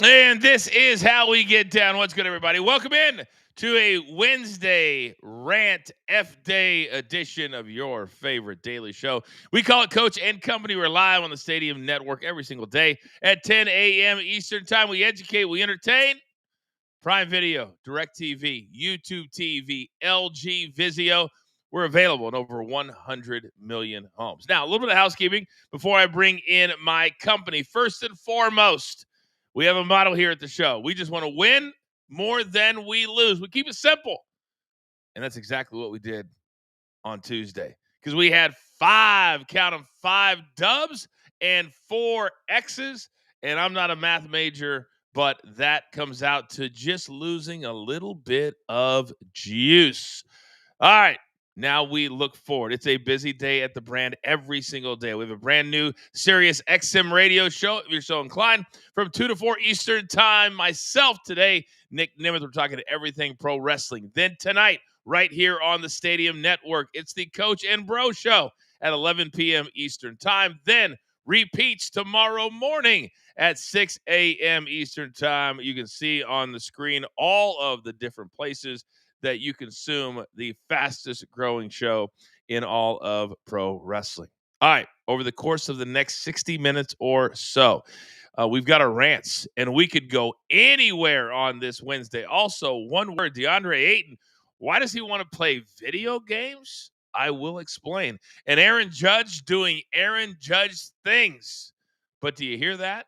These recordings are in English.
And this is how we get down. What's good, everybody? Welcome in to a Wednesday Rant F-Day edition of your favorite daily show. We call it Coach and Company. We're live on the Stadium Network every single day at 10 a.m. Eastern Time. We educate, we entertain. Prime Video, DirecTV, YouTube TV, LG Vizio. We're available in over 100 million homes. Now, a little bit of housekeeping before I bring in my company. First and foremost, we have a motto here at the show. We just want to win more than we lose. We keep it simple. And that's exactly what we did on Tuesday. Because we had five dubs and 4 X's. And I'm not a math major, but that comes out to just losing a little bit of juice. All right. Now we look forward. It's a busy day at the brand every single day. We have a brand new Sirius XM radio show, if you're so inclined, from 2 to 4 Eastern Time. Myself today, Nick Nimeth, we're talking everything pro wrestling. Then tonight, right here on the Stadium Network, it's the Coach and Bro Show at 11 p.m. Eastern Time. Then repeats tomorrow morning at 6 a.m. Eastern Time. You can see on the screen all of the different places that you consume the fastest growing show in all of pro wrestling. All right, over the course of the next 60 minutes or so, we've got our rants, and we could go anywhere on this Wednesday. Also, one word, DeAndre Ayton, why does he want to play video games? I will explain. And Aaron Judge doing Aaron Judge things. But do you hear that?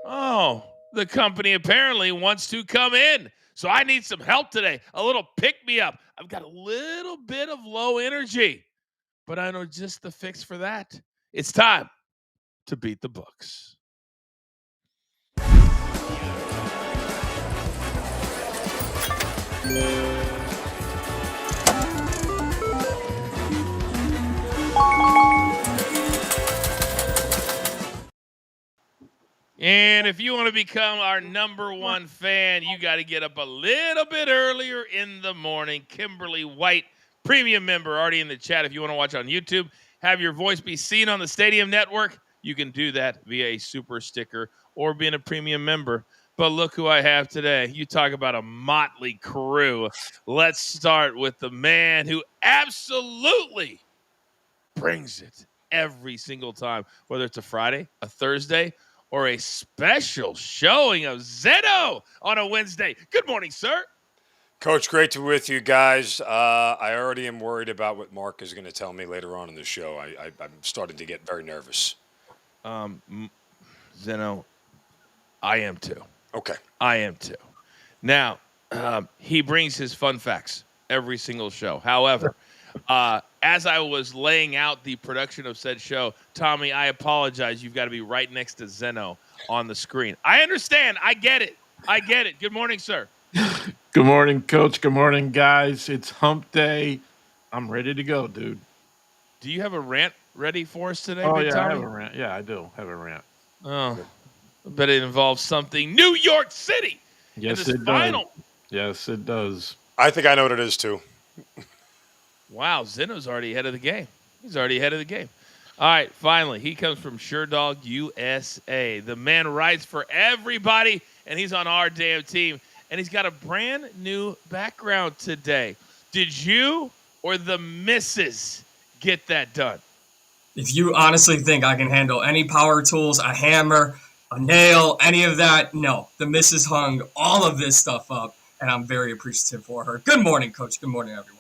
Oh, the company apparently wants to come in. So I need some help today, a little pick-me-up. I've got a little bit of low energy, but I know just the fix for that. It's time to beat the books. And if you want to become our number one fan, you got to get up a little bit earlier in the morning. Kimberly White, premium member, already in the chat. If you want to watch on YouTube, have your voice be seen on the Stadium Network, you can do that via a super sticker or being a premium member. But look who I have today. You talk about a motley crew. Let's start with the man who absolutely brings it every single time, whether it's a Friday, a Thursday, or a special showing of Zeno on a Wednesday. Good morning, sir. Coach, great to be with you guys. I already am worried about what Mark is going to tell me later on in the show. I'm starting to get very nervous. Zeno, I am too. Okay. I am too. Now, he brings his fun facts every single show. However, as I was laying out the production of said show, Tommy, I apologize. You've got to be right next to Zeno on the screen. I understand. I get it. Good morning, sir. Good morning, Coach. Good morning, guys. It's hump day. I'm ready to go, dude. Do you have a rant ready for us today, Oh, Big yeah, Tommy? I have a rant. Yeah, I do have a rant. Oh, I bet it involves something New York City. Yes, it does. Yes, it does. I think I know what it is, too. Wow, Zeno's already ahead of the game. He's already ahead of the game. All right, finally, he comes from SureDog USA. The man writes for everybody, and he's on our damn team. And he's got a brand new background today. Did you or the missus get that done? If you honestly think I can handle any power tools, a hammer, a nail, any of that, no. The missus hung all of this stuff up, and I'm very appreciative for her. Good morning, Coach. Good morning, everyone.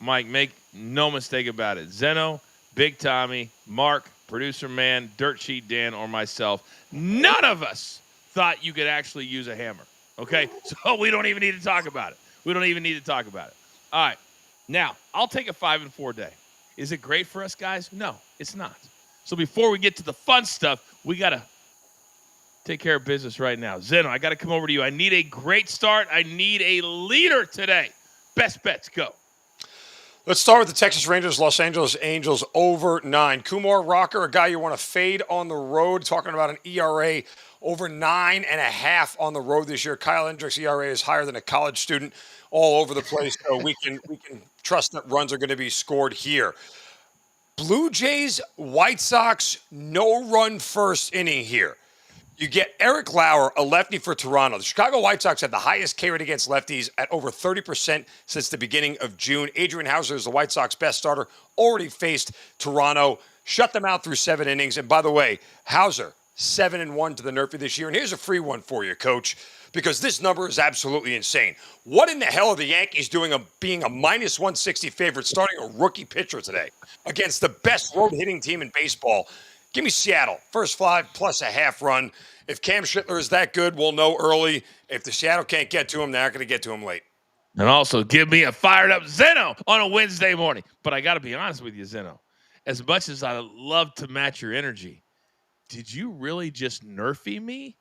Mike, make no mistake about it. Zeno, Big Tommy, Mark, Producer Man, Dirt Sheet Dan, or myself, none of us thought you could actually use a hammer. Okay? So we don't even need to talk about it. All right. Now, I'll take a 5-4 day. Is it great for us, guys? No, it's not. So before we get to the fun stuff, we got to take care of business right now. Zeno, I got to come over to you. I need a great start. I need a leader today. Best bets, go. Let's start with the Texas Rangers, Los Angeles Angels over 9. Kumar Rocker, a guy you want to fade on the road, talking about an ERA over 9.5 on the road this year. Kyle Hendricks' ERA is higher than a college student all over the place, so we can trust that runs are going to be scored here. Blue Jays, White Sox, no run first inning here. You get Eric Lauer, a lefty for Toronto. The Chicago White Sox have the highest K rate against lefties at over 30% since the beginning of June. Adrian Hauser is the White Sox best starter, already faced Toronto, shut them out through 7 innings. And by the way, Hauser, 7-1 to the Nerfy this year. And here's a free one for you, Coach, because this number is absolutely insane. What in the hell are the Yankees doing being a minus 160 favorite, starting a rookie pitcher today against the best road hitting team in baseball? Give me Seattle. First 5 plus a half run. If Cam Schlittler is that good, we'll know early. If the Seattle can't get to him, they're not going to get to him late. And also give me a fired up Zeno on a Wednesday morning. But I got to be honest with you, Zeno. As much as I love to match your energy, did you really just nerfy me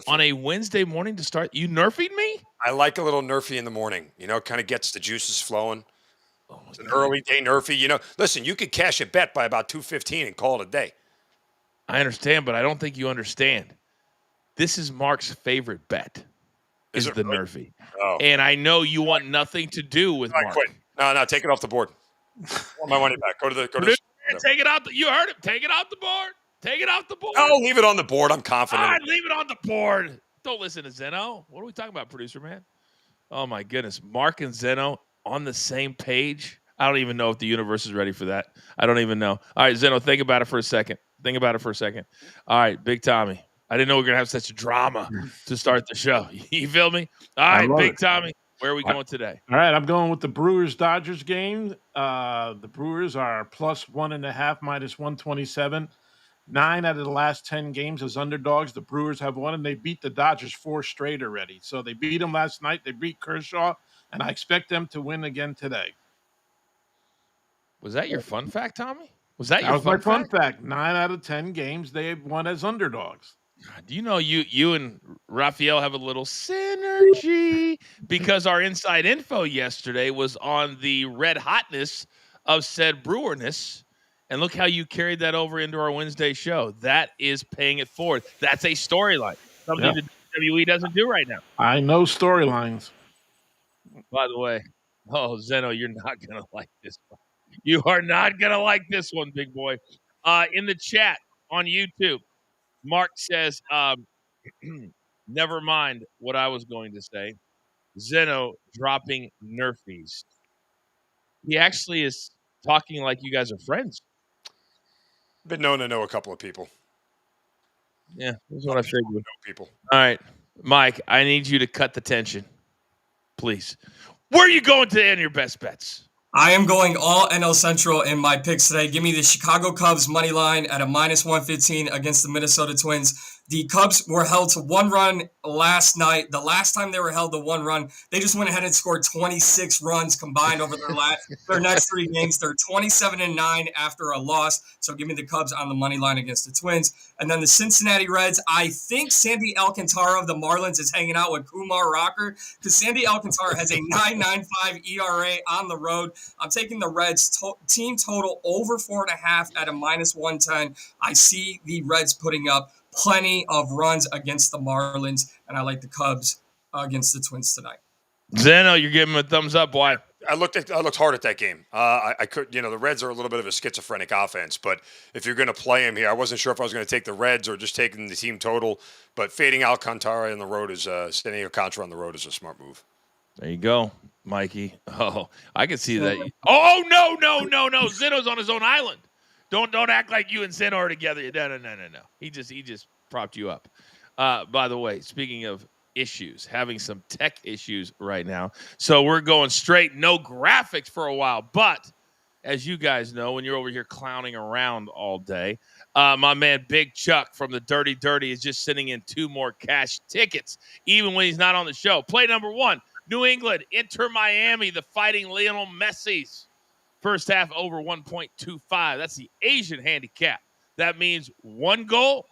on a Wednesday morning to start? You nerfied me? I like a little nerfy in the morning. Kind of gets the juices flowing. It's an early day nerfy. Listen, you could cash a bet by about 2:15 and call it a day. I understand, but I don't think you understand. This is Mark's favorite bet. Is the really? Nerfy. Oh. And I know you want nothing to do with Mark. Quit. No, take it off the board. I want my money back. Go to the take it out. You heard him. Take it off the board. Take it off the board. No, leave it on the board. I'm confident. All right, leave it on the board. Don't listen to Zeno. What are we talking about, producer man? Oh my goodness. Mark and Zeno on the same page. I don't even know if the universe is ready for that. I don't even know. All right, Zeno, think about it for a second. All right, Big Tommy. I didn't know we were going to have such a drama to start the show. You feel me? All right, Big Tommy, where are we going today? All right, I'm going with the Brewers-Dodgers game. The Brewers are plus 1.5, minus 127. 9 out of the last 10 games as underdogs. The Brewers have won, and they beat the Dodgers 4 straight already. So they beat them last night. They beat Kershaw, and I expect them to win again today. Was that your fun fact, Tommy? That was my fun fact. 9 out of 10 games they have won as underdogs. Do you know you and Raphael have a little synergy because our inside info yesterday was on the red hotness of said Brewerness, and look how you carried that over into our Wednesday show. That is paying it forward. That's a storyline, something that WWE doesn't do right now. I know storylines. By the way, Zeno, you're not gonna like this one. You are not gonna like this one, big boy. In the chat on YouTube, Mark says, never mind what I was going to say. Zeno dropping Nerfies. He actually is talking like you guys are friends. Been known to know a couple of people. Yeah, that's what I figured. People. All right, Mike, I need you to cut the tension, please. Where are you going to end your best bets? I am going all NL Central in my picks today. Give me the Chicago Cubs money line at a minus 115 against the Minnesota Twins. The Cubs were held to 1 run last night. The last time they were held to 1 run, they just went ahead and scored 26 runs combined over their next 3 games. They're 27-9 after a loss. So give me the Cubs on the money line against the Twins. And then the Cincinnati Reds, I think Sandy Alcantara of the Marlins is hanging out with Kumar Rocker because Sandy Alcantara has a 9.95 ERA on the road. I'm taking the Reds team total over 4.5 at a minus 110. I see the Reds putting up plenty of runs against the Marlins, and I like the Cubs against the Twins tonight. Zeno, you're giving him a thumbs up. Why? I looked hard at that game. I could, the Reds are a little bit of a schizophrenic offense, but if you're going to play him here, I wasn't sure if I was going to take the Reds or just taking the team total. But fading Alcantara on the road standing Alcantara on the road is a smart move. There you go, Mikey. Oh, I can see that. Oh no! Zeno's on his own island. Don't act like you and Zeno are together. No. He just propped you up. By the way, speaking of issues, having some tech issues right now. So we're going straight, no graphics for a while. But as you guys know, when you're over here clowning around all day, my man Big Chuck from the Dirty Dirty is just sending in 2 more cash tickets, even when he's not on the show. Play number 1, New England, Inter Miami, the Fighting Lionel Messi's. First half over 1.25. That's the Asian handicap. That means 1 goal,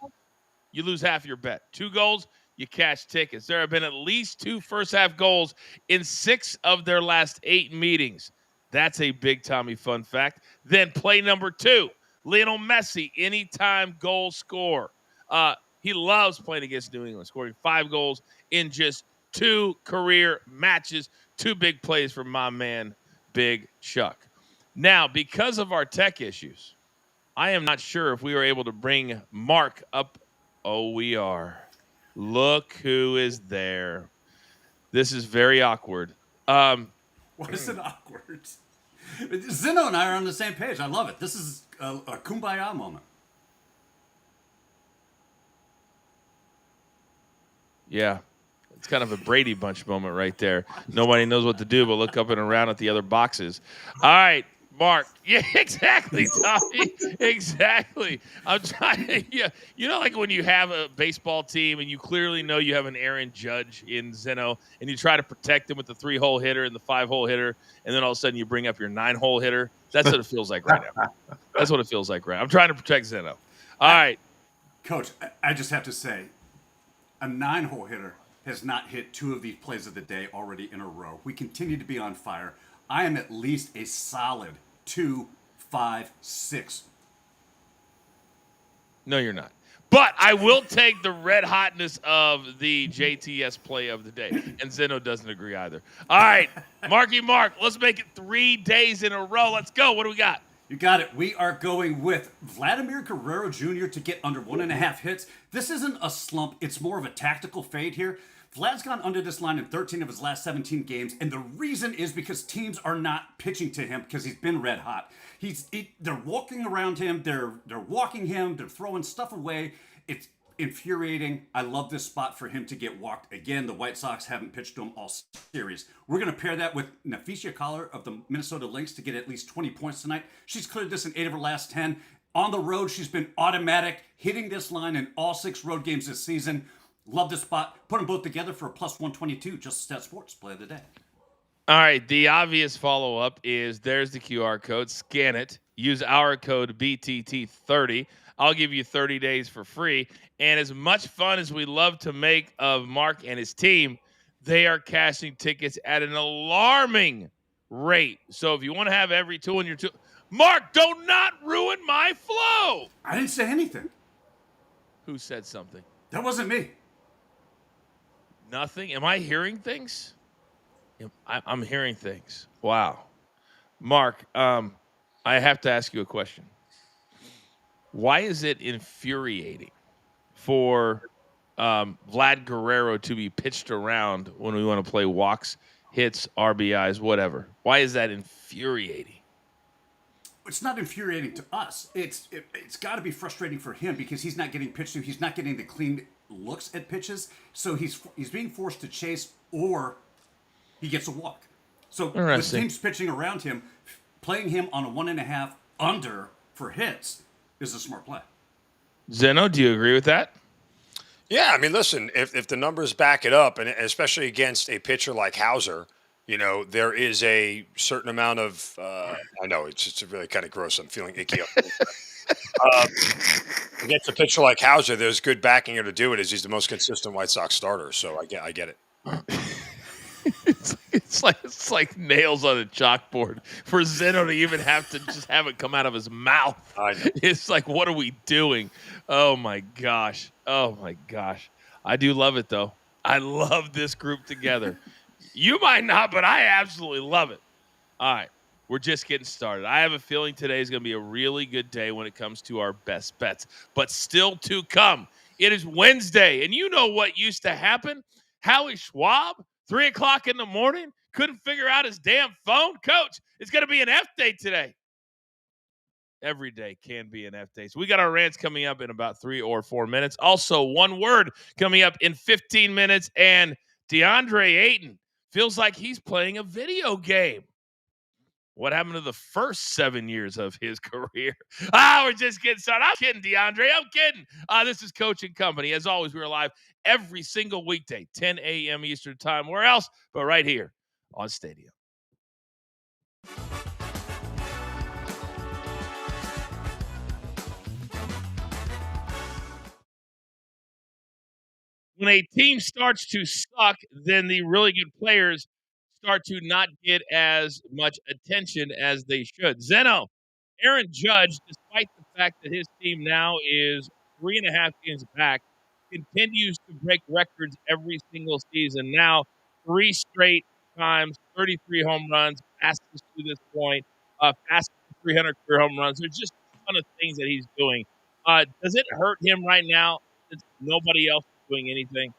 you lose half your bet. 2 goals, you cash tickets. There have been at least 2 first half goals in 6 of their last 8 meetings. That's a big Tommy fun fact. Then play number 2, Lionel Messi, anytime goal scorer. He loves playing against New England, scoring 5 goals in just 2 career matches. 2 big plays from my man, Big Chuck. Now, because of our tech issues, I am not sure if we were able to bring Mark up. Oh, we are. Look who is there. This is very awkward. Why is it awkward? Zeno and I are on the same page. I love it. This is a kumbaya moment. Yeah. It's kind of a Brady Bunch moment right there. Nobody knows what to do but look up and around at the other boxes. All right, Mark. Yeah, exactly, Tommy. Exactly. I'm trying. Yeah, you know, like when you have a baseball team and you clearly know you have an Aaron Judge in Zeno, and you try to protect him with the 3-hole hitter and the 5-hole hitter, and then all of a sudden you bring up your 9-hole hitter. That's what it feels like right now. That's what it feels like right now. I'm trying to protect Zeno. All right, Coach. I just have to say, a 9-hole hitter has not hit 2 of these plays of the day already in a row. We continue to be on fire. I am at least a solid 2, 5, 6. No, you're not. But I will take the red hotness of the JTS play of the day. And Zeno doesn't agree either. All right, Marky Mark, let's make it 3 days in a row. Let's go. What do we got? You got it. We are going with Vladimir Guerrero Jr. to get under 1.5 hits. This isn't a slump. It's more of a tactical fade here. Vlad's gone under this line in 13 of his last 17 games, and the reason is because teams are not pitching to him because he's been red hot. They're walking around him, they're walking him, they're throwing stuff away. It's infuriating. I love this spot for him to get walked. Again, the White Sox haven't pitched to him all series. We're going to pair that with Naphecia Collar of the Minnesota Lynx to get at least 20 points tonight. She's cleared this in 8 of her last 10. On the road, she's been automatic, hitting this line in all 6 road games this season. Love this spot. Put them both together for a plus 122. Just Stat Sports play of the day. All right. The obvious follow-up is there's the QR code. Scan it. Use our code BTT30. I'll give you 30 days for free. And as much fun as we love to make of Mark and his team, they are cashing tickets at an alarming rate. So if you want to have every tool in your tool, Mark, don't not ruin my flow. I didn't say anything. Who said something? That wasn't me. Nothing? Am I hearing things? I'm hearing things. Wow. Mark, I have to ask you a question. Why is it infuriating for Vlad Guerrero to be pitched around when we want to play walks, hits, RBIs, whatever? Why is that infuriating? It's not infuriating to us. It's got to be frustrating for him because he's not getting pitched to. He's not getting the clean looks at pitches. So he's being forced to chase, or he gets a walk. So the team's pitching around him, playing him on a 1.5 under for hits is a smart play. Zeno, do you agree with that? Yeah, I mean, listen, if the numbers back it up, and especially against a pitcher like Hauser, you know, there is a certain amount of, I know, it's just really kind of gross. I'm feeling icky. Against a pitcher like Hauser, there's good backing here to do it, as he's the most consistent White Sox starter. So I get it. It's like nails on a chalkboard for Zeno to even have to just have it come out of his mouth. I know. It's like, what are we doing? Oh my gosh. I do love it though. I love this group together. You might not, but I absolutely love it. All right. We're just getting started. I have a feeling today is going to be a really good day when it comes to our best bets, but still to come. It is Wednesday, and you know what used to happen? Howie Schwab, 3 o'clock in the morning, couldn't figure out his damn phone. Coach, it's going to be an F day today. Every day can be an F day. So we got our rants coming up in about 3 or 4 minutes. Also, one word coming up in 15 minutes, and DeAndre Ayton feels like he's playing a video game. What happened to the first 7 years of his career? We're just getting started. I'm kidding, DeAndre. I'm kidding. This is Coach and Company. As always, we're live every single weekday, 10 a.m. Eastern Time. Where else but right here on Stadium. When a team starts to suck, then the really good players start to not get as much attention as they should. Zeno, Aaron Judge, despite the fact that his team now is 3.5 games back, continues to break records every single season. Now, 3 straight times, 33 home runs, fastest to this point, fastest 300 career home runs. There's just ton of things that he's doing. Does it hurt him right now since nobody else is doing anything?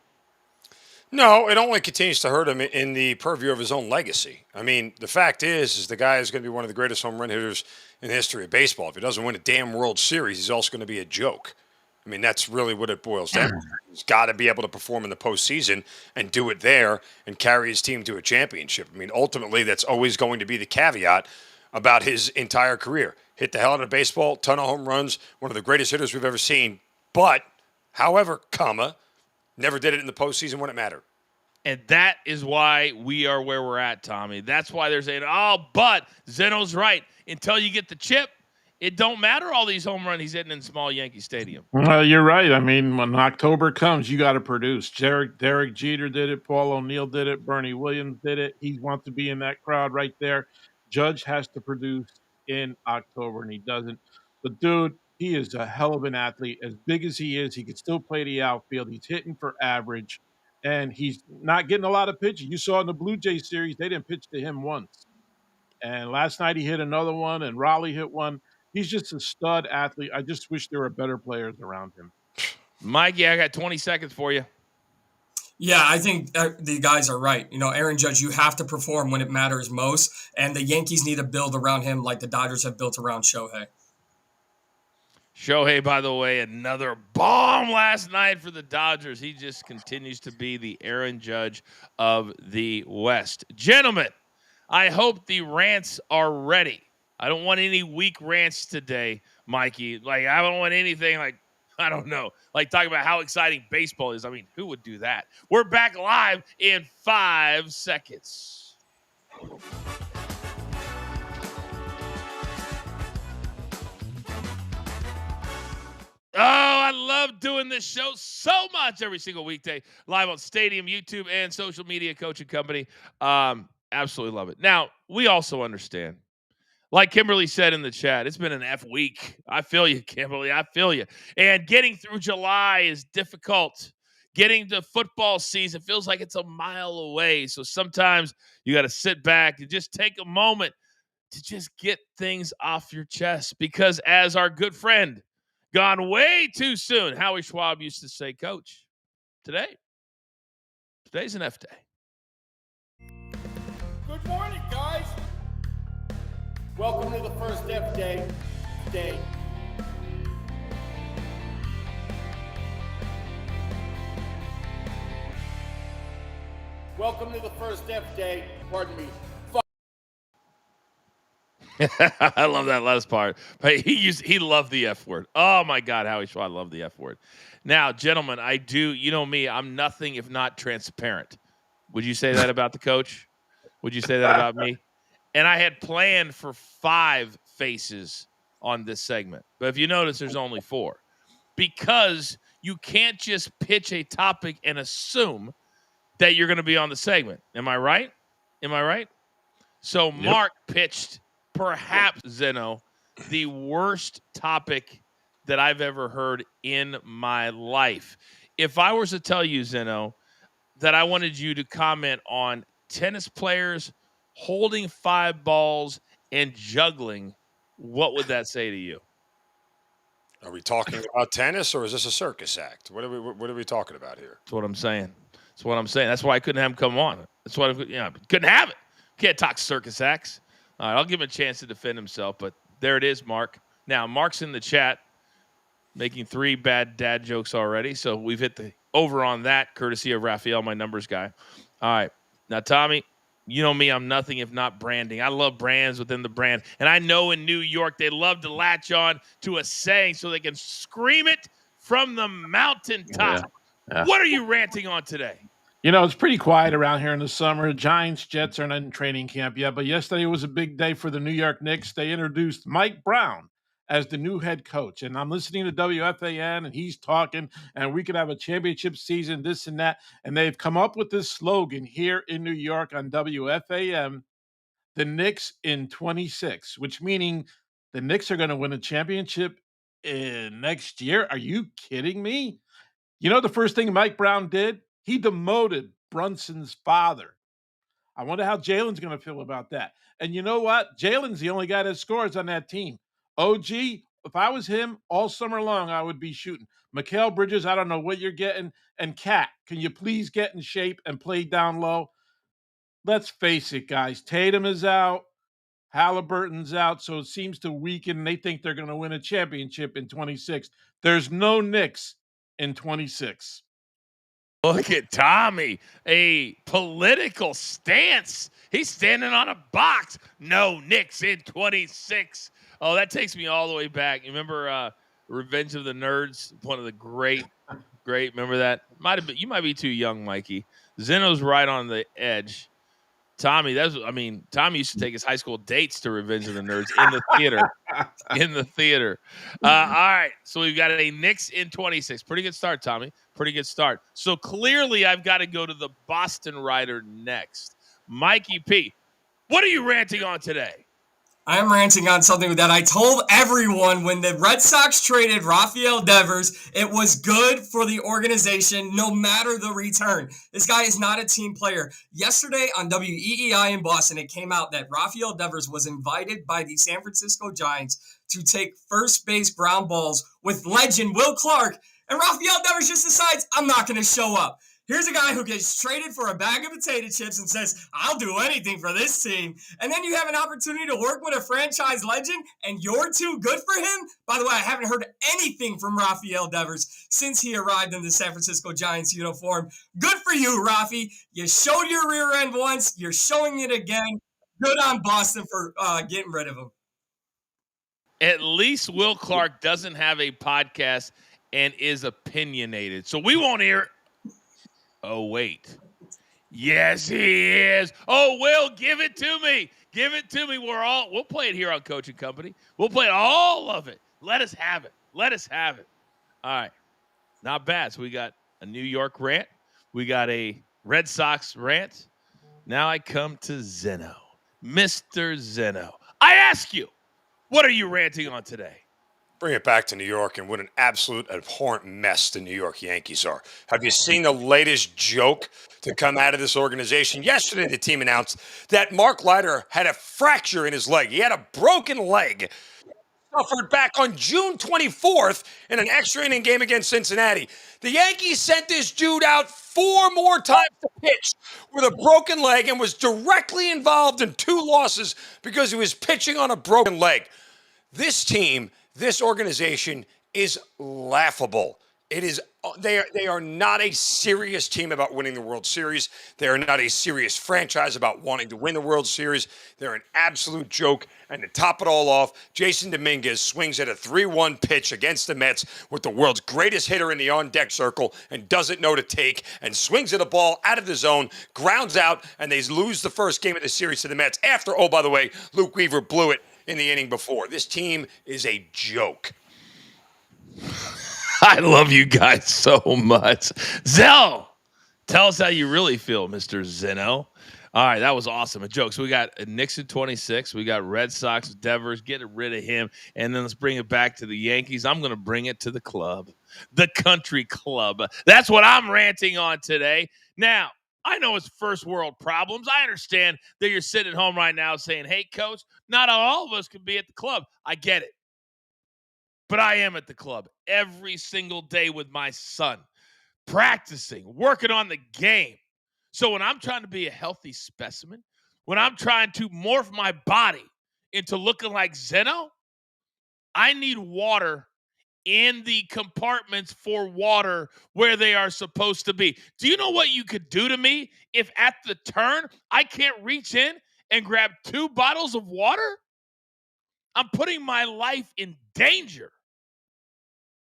No, it only continues to hurt him in the purview of his own legacy. I mean, the fact is the guy is going to be one of the greatest home run hitters in the history of baseball. If he doesn't win a damn World Series, he's also going to be a joke. I mean, that's really what it boils down to. He's got to be able to perform in the postseason and do it there and carry his team to a championship. I mean, ultimately, that's always going to be the caveat about his entire career. Hit the hell out of baseball, ton of home runs, one of the greatest hitters we've ever seen. But, however, never did it in the postseason when it mattered. And that is why we are where we're at, Tommy. That's why they're saying, oh, but Zeno's right. Until you get the chip, it don't matter all these home runs he's hitting in small Yankee Stadium. Well, you're right. I mean, when October comes, you got to produce. Derek Jeter did it. Paul O'Neill did it. Bernie Williams did it. He wants to be in that crowd right there. Judge has to produce in October, and he doesn't. But, dude, he is a hell of an athlete. As big as he is, he can still play the outfield. He's hitting for average, and he's not getting a lot of pitches. You saw in the Blue Jays series, they didn't pitch to him once. And last night he hit another one, and Raleigh hit one. He's just a stud athlete. I just wish there were better players around him. Mikey, I got 20 seconds for you. Yeah, I think the guys are right. You know, Aaron Judge, you have to perform when it matters most, and the Yankees need to build around him like the Dodgers have built around Shohei. Shohei, by the way, another bomb last night for the Dodgers. He just continues to be the Aaron Judge of the West. Gentlemen, I hope the rants are ready. I don't want any weak rants today, Mikey. Like, I don't want anything like, I don't know, like talking about how exciting baseball is. I mean, who would do that? We're back live in 5 seconds. Oh, I love doing this show so much every single weekday, live on Stadium, YouTube, and social media coaching company. Absolutely love it. Now, we also understand, like Kimberly said in the chat, it's been an F week. I feel you, Kimberly. I feel you. And getting through July is difficult. Getting to football season feels like it's a mile away. So sometimes you got to sit back and just take a moment to just get things off your chest. Because as our good friend, gone way too soon, Howie Schwab used to say, Coach, today's an F day. Good morning, guys. Welcome to the first F day. Welcome to the first F day. Pardon me. I love that last part. But he loved the F word. Oh my God, Howie Schwab loved the F word. Now, gentlemen, you know me, I'm nothing if not transparent. Would you say that about the coach? Would you say that about me? And I had planned for 5 faces on this segment. But if you notice, there's only 4. Because you can't just pitch a topic and assume that you're going to be on the segment. Am I right? So Mark pitched, perhaps, Zeno, the worst topic that I've ever heard in my life. If I was to tell you, Zeno, that I wanted you to comment on tennis players holding 5 balls and juggling, what would that say to you? Are we talking about tennis or is this a circus act? What are we talking about here? That's what I'm saying. That's why I couldn't have him come on. That's why couldn't have it. Can't talk circus acts. All right, I'll give him a chance to defend himself, but there it is, Mark. Now, Mark's in the chat making 3 bad dad jokes already, so we've hit the over on that, courtesy of Raphael, my numbers guy. All right. Now, Tommy, you know me, I'm nothing if not branding. I love brands within the brand. And I know in New York they love to latch on to a saying so they can scream it from the mountaintop. Yeah. What are you ranting on today? You know, it's pretty quiet around here in the summer. Giants, Jets are not in training camp yet, but yesterday was a big day for the New York Knicks. They introduced Mike Brown as the new head coach. And I'm listening to WFAN, and he's talking, and we could have a championship season, this and that. And they've come up with this slogan here in New York on WFAN, the Knicks in 26, which meaning the Knicks are going to win a championship next year. Are you kidding me? You know the first thing Mike Brown did? He demoted Brunson's father. I wonder how Jalen's going to feel about that. And you know what? Jalen's the only guy that scores on that team. OG, if I was him all summer long, I would be shooting. Mikal Bridges, I don't know what you're getting. And Cat, can you please get in shape and play down low? Let's face it, guys. Tatum is out. Halliburton's out, so it seems to weaken. They think they're going to win a championship in 26. There's no Knicks in 26. Look at Tommy, a political stance. He's standing on a box. No Knicks in 26. Oh, that takes me all the way back. You remember Revenge of the Nerds? One of the great. Remember that? You might be too young, Mikey. Zeno's right on the edge. Tommy, Tommy used to take his high school dates to Revenge of the Nerds in the theater. All right, so we've got a Knicks in 26. Pretty good start, Tommy. Pretty good start. So clearly I've got to go to the Boston writer next. Mikey P, what are you ranting on today? I'm ranting on something that I told everyone when the Red Sox traded Rafael Devers. It was good for the organization, no matter the return. This guy is not a team player. Yesterday on WEEI in Boston, it came out that Rafael Devers was invited by the San Francisco Giants to take first base ground balls with legend Will Clark. And Rafael Devers just decides, I'm not going to show up. Here's a guy who gets traded for a bag of potato chips and says, I'll do anything for this team. And then you have an opportunity to work with a franchise legend and you're too good for him? By the way, I haven't heard anything from Rafael Devers since he arrived in the San Francisco Giants uniform. Good for you, Rafi. You showed your rear end once. You're showing it again. Good on Boston for getting rid of him. At least Will Clark doesn't have a podcast and is opinionated. So we won't hear it. Oh, wait. Yes, he is. Oh, Will, give it to me. Give it to me. We'll play it here on Coach and Company. We'll play all of it. Let us have it. Let us have it. All right. Not bad. So we got a New York rant. We got a Red Sox rant. Now I come to Zeno. Mr. Zeno. I ask you, what are you ranting on today? Bring it back to New York and what an absolute abhorrent mess the New York Yankees are. Have you seen the latest joke to come out of this organization? Yesterday, the team announced that Mark Leiter had a fracture in his leg. He had a broken leg. Suffered back on June 24th in an extra inning game against Cincinnati. The Yankees sent this dude out 4 more times to pitch with a broken leg and was directly involved in 2 losses because he was pitching on a broken leg. This team, this organization is laughable. It is. They are not a serious team about winning the World Series. They are not a serious franchise about wanting to win the World Series. They're an absolute joke. And to top it all off, Jason Dominguez swings at a 3-1 pitch against the Mets with the world's greatest hitter in the on-deck circle and doesn't know to take and swings at a ball out of the zone, grounds out, and they lose the first game of the series to the Mets after, oh, by the way, Luke Weaver blew it in the inning before. This team is a joke. I love you guys so much. Zell, tell us how you really feel, Mr. Zeno. All right, that was awesome. A joke. So we got Knicks at 26. We got Red Sox, Devers, get rid of him. And then let's bring it back to the Yankees. I'm going to bring it to the club, the country club. That's what I'm ranting on today. Now, I know it's first world problems. I understand that you're sitting at home right now saying, hey, coach, not all of us can be at the club. I get it. But I am at the club every single day with my son, practicing, working on the game. So when I'm trying to be a healthy specimen, when I'm trying to morph my body into looking like Zeno, I need water in the compartments for water where they are supposed to be. Do you know what you could do to me if at the turn I can't reach in and grab 2 bottles of water? I'm putting my life in danger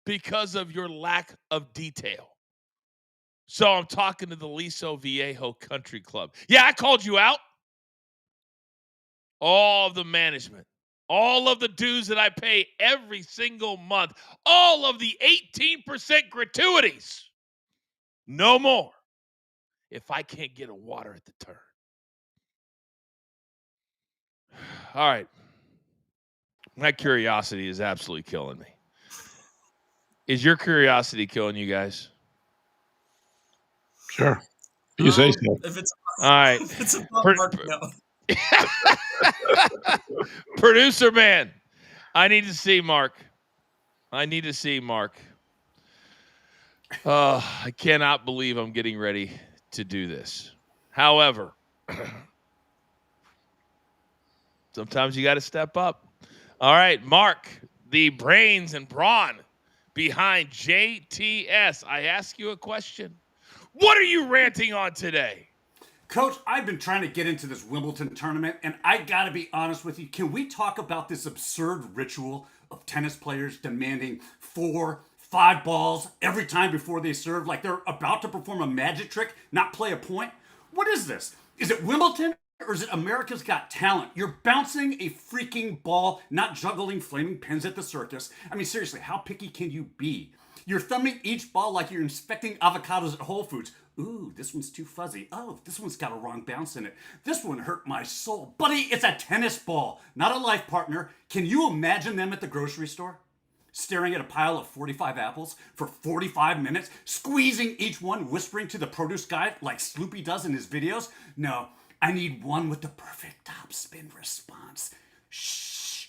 because of your lack of detail. So I'm talking to the Liso Viejo Country Club. Yeah, I called you out. All of the management, all of the dues that I pay every single month, all of the 18% gratuities. No more if I can't get a water at the turn. All right. My curiosity is absolutely killing me. Is your curiosity killing you guys? Sure. You say so. If it's all right. If it's above Mark, no. Producer man, I need to see Mark. I need to see Mark. I cannot believe I'm getting ready to do this. However, sometimes you got to step up. All right, Mark, the brains and brawn behind JTS. I ask you a question. What are you ranting on today? Coach, I've been trying to get into this Wimbledon tournament, and I gotta be honest with you. Can we talk about this absurd ritual of tennis players demanding 4, 5 balls every time before they serve, like they're about to perform a magic trick, not play a point? What is this? Is it Wimbledon or is it America's Got Talent? You're bouncing a freaking ball, not juggling flaming pins at the circus. I mean, seriously, how picky can you be? You're thumbing each ball like you're inspecting avocados at Whole Foods. Ooh, this one's too fuzzy. Oh, this one's got a wrong bounce in it. This one hurt my soul. Buddy, it's a tennis ball, not a life partner. Can you imagine them at the grocery store? Staring at a pile of 45 apples for 45 minutes, squeezing each one, whispering to the produce guy like Sloopy does in his videos? No, I need one with the perfect topspin response. Shh.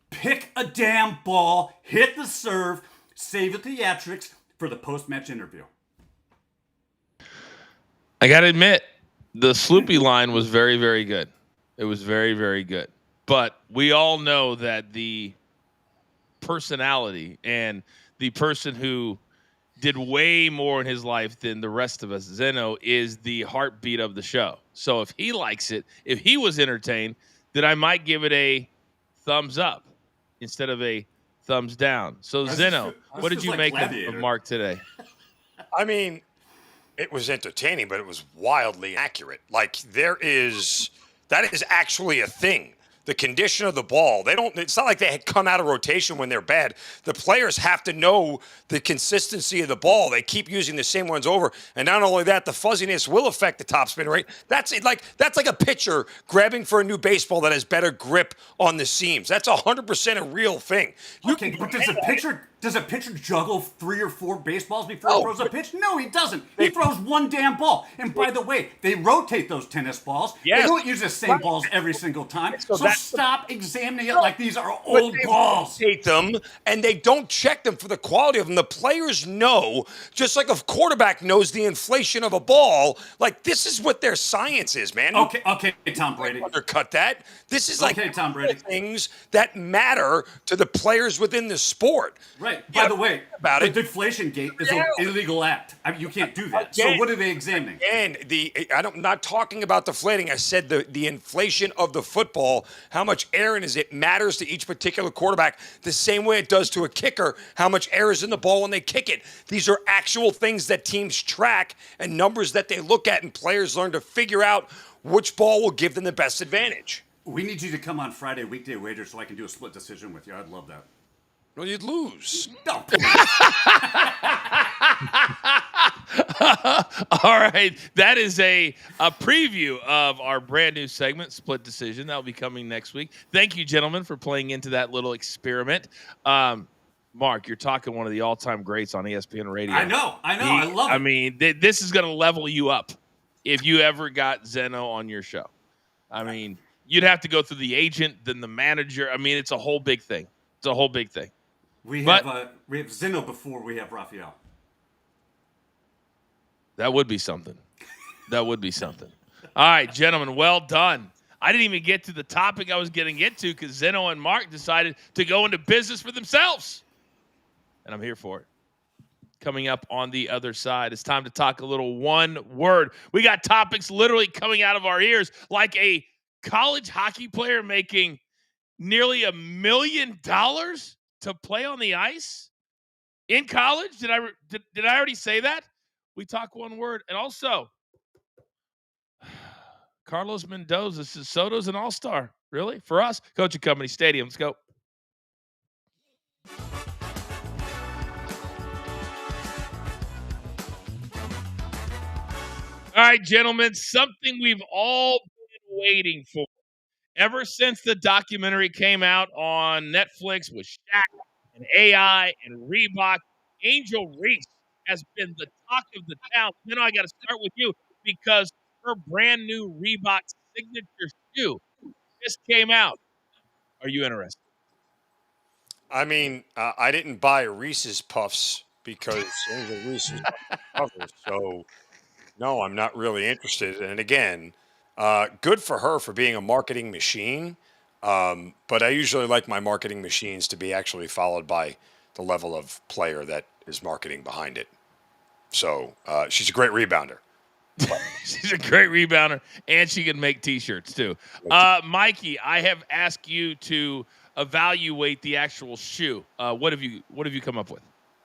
Pick a damn ball, hit the serve, save the theatrics for the post-match interview. I got to admit, the Sloopy line was very, very good. It was very, very good. But we all know that the personality and the person who did way more in his life than the rest of us, Zeno, is the heartbeat of the show. So if he likes it, if he was entertained, then I might give it a thumbs up instead of a thumbs down. So Zeno, what did you make of Mark today? I mean, it was entertaining, but it was wildly accurate. Like that is actually a thing. The condition of the ball. It's not like they had come out of rotation when they're bad. The players have to know the consistency of the ball. They keep using the same ones over. And not only that, the fuzziness will affect the topspin rate. That's like a pitcher grabbing for a new baseball that has better grip on the seams. That's 100% a real thing. Okay, but does a pitcher juggle 3 or 4 baseballs before he throws a pitch? No, he doesn't. He throws one damn ball. And by the way, they rotate those tennis balls. Yes. They don't use the same balls every single time. So stop examining it like these are old balls. They rotate them, and they don't check them for the quality of them. The players know, just like a quarterback knows the inflation of a ball, like this is what their science is, man. Okay, Tom Brady. Undercut that. This is Tom Brady. Things that matter to the players within the sport. Right. By the way, the deflation gate is an illegal act. I mean, you can't do that. So what are they examining? And I'm not talking about deflating. I said the inflation of the football, how much air in it matters to each particular quarterback, the same way it does to a kicker, how much air is in the ball when they kick it. These are actual things that teams track and numbers that they look at, and players learn to figure out which ball will give them the best advantage. We need you to come on Friday, Weekday Wager, so I can do a split decision with you. I'd love that. Well, you'd lose. No. All right. That is a preview of our brand new segment, Split Decision. That will be coming next week. Thank you, gentlemen, for playing into that little experiment. Mark, you're talking one of the all-time greats on ESPN radio. I know. I love it. I mean, this is going to level you up if you ever got Zeno on your show. I mean, you'd have to go through the agent, then the manager. I mean, it's a whole big thing. It's a whole big thing. We have Zeno before we have Raphael. That would be something. All right, gentlemen, well done. I didn't even get to the topic I was going to get to because Zeno and Mark decided to go into business for themselves. And I'm here for it. Coming up on the other side, it's time to talk a little one word. We got topics literally coming out of our ears like a college hockey player making nearly $1 million to play on the ice in college. Did I already say that? We talk one word. And also, Carlos Mendoza, Soto's an all-star. Really? For us? Coach and Company Stadium. Let's go. All right, gentlemen, something we've all been waiting for. Ever since the documentary came out on Netflix with Shaq and AI and Reebok, Angel Reese has been the talk of the town. You know, I got to start with you because her brand new Reebok signature shoe just came out. Are you interested? I mean, I didn't buy Reese's Puffs because it was a Reese's Puffs cover. So, no, I'm not really interested. And again, good for her for being a marketing machine. But I usually like my marketing machines to be actually followed by the level of player that is marketing behind it. So she's a great rebounder. She's a great rebounder, and she can make T-shirts too. Mikey, I have asked you to evaluate the actual shoe. What have you come up with?